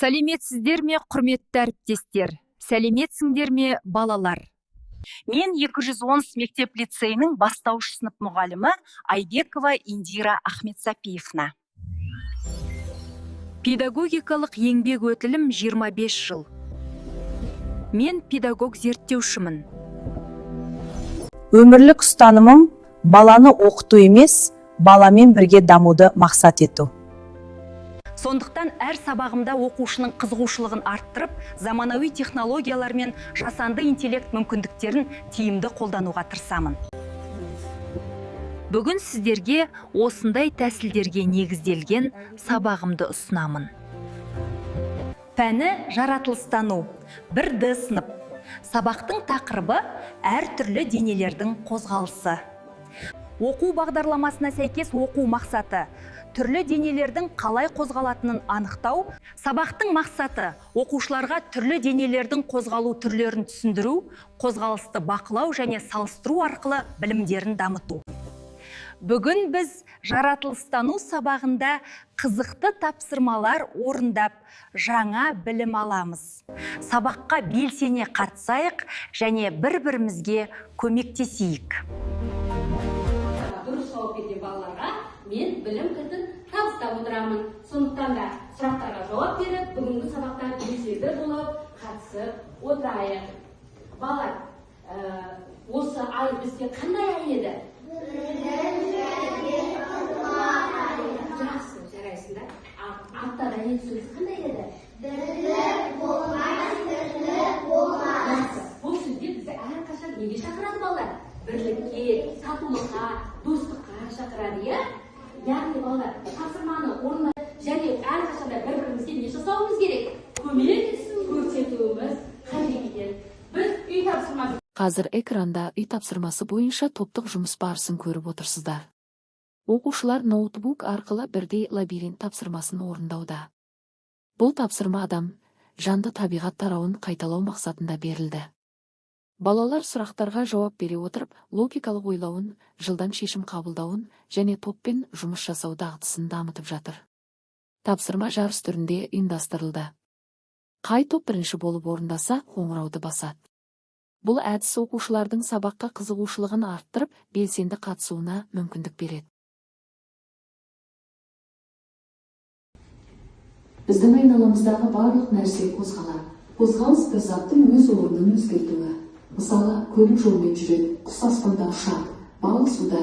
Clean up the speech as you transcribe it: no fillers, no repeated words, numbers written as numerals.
Сәлеметсіздер ме, құрметті әріптестер? Сәлеметсіңдер ме, балалар? Мен 210 мектеп лицейінің бастауыш сынып мұғалімі Айбекова Индира Ахметсапиевна. Педагогикалық еңбек өтілім 25 жыл. Мен педагог зерттеушімін. Өмірлік ұстанымым баланы оқыту емес, баламен бірге дамуды мақсат ету. Сондықтан әр сабағымда оқушының қызығушылығын арттырып, заманауи технологиялар мен жасанды интеллект мүмкіндіктерін тиімді қолдануға тырысамын. Бүгін сіздерге осындай тәсілдерге негізделген сабағымды ұсынамын. Пәні жаратылыстану, 1D сынып. Сабақтың тақырыбы әртүрлі денелердің қозғалысы. Оқу бағдарламасына сәйкес оқу мақсаты түрлі денелердің қалай қозғалатынын анықтау. Сабақтың мақсаты оқушыларға түрлі денелердің қозғалу түрлерін түсіндіру, қозғалысты бақылау және салыстыру арқылы білімдерін дамыту. Бүгін біз жаратылыстану сабағында қызықты тапсырмалар орындап, жаңа білім аламыз. Сабаққа белсене қатысайық және бір-бірімізге көмектесейік. Дұрыс жауап берген балаларға мен білім кілтін табыстап отырамын. Сондықтан да сұрақтарға жауап беріп, бүгінгі сабақта белсенді болып қатысып отырайық. Балалар, осы ай бізге қандай ай еді? Жақсы, жарайсыңдар. Аптада ең сөз қандай еді? Бірлік болмас, тірлік болмас. Бұл сөзде бізді әрқашан неге шақырады балалар? Бірлікке, татулыққа, достыққа шақырады, иә? Яғни балалар, тапсырманы орындап және әрқашанда бір-бірімізге не жасауымыз керек? Көмек көрсетуіміз қажет екен. Біз үй тапсырмасы. Қазір экранда үй тапсырмасы бойынша топтық жұмыс барысын көріп отырсыздар. Оқушылар ноутбук арқылы бірдей лабиринт тапсырмасын орындауда. Бұл тапсырма адам жанды табиғат тарауын қайталау мақсатында берілді. Балалар сұрақтарға жауап бере отырып, логикалық ойлауын, жылдам шешім қабылдауын және топпен жұмыс жасау дағдысын дамытып жатыр. Тапсырма жарыс түрінде ұйымдастырылды. Қай топ бірінші болып орындаса, қоңырауды басады. Бұл әдіс оқушылардың сабаққа қызығушылығын арттырып, белсенді қатысуына мүмкіндік береді. Біздің айналамыздағы барлық нәрсе қозғалады. Қозғалыс бір заттың өз орнын өзгертуі. Мысалы, көлік жолмен жүреді, құс аспанда ұшады, балық суда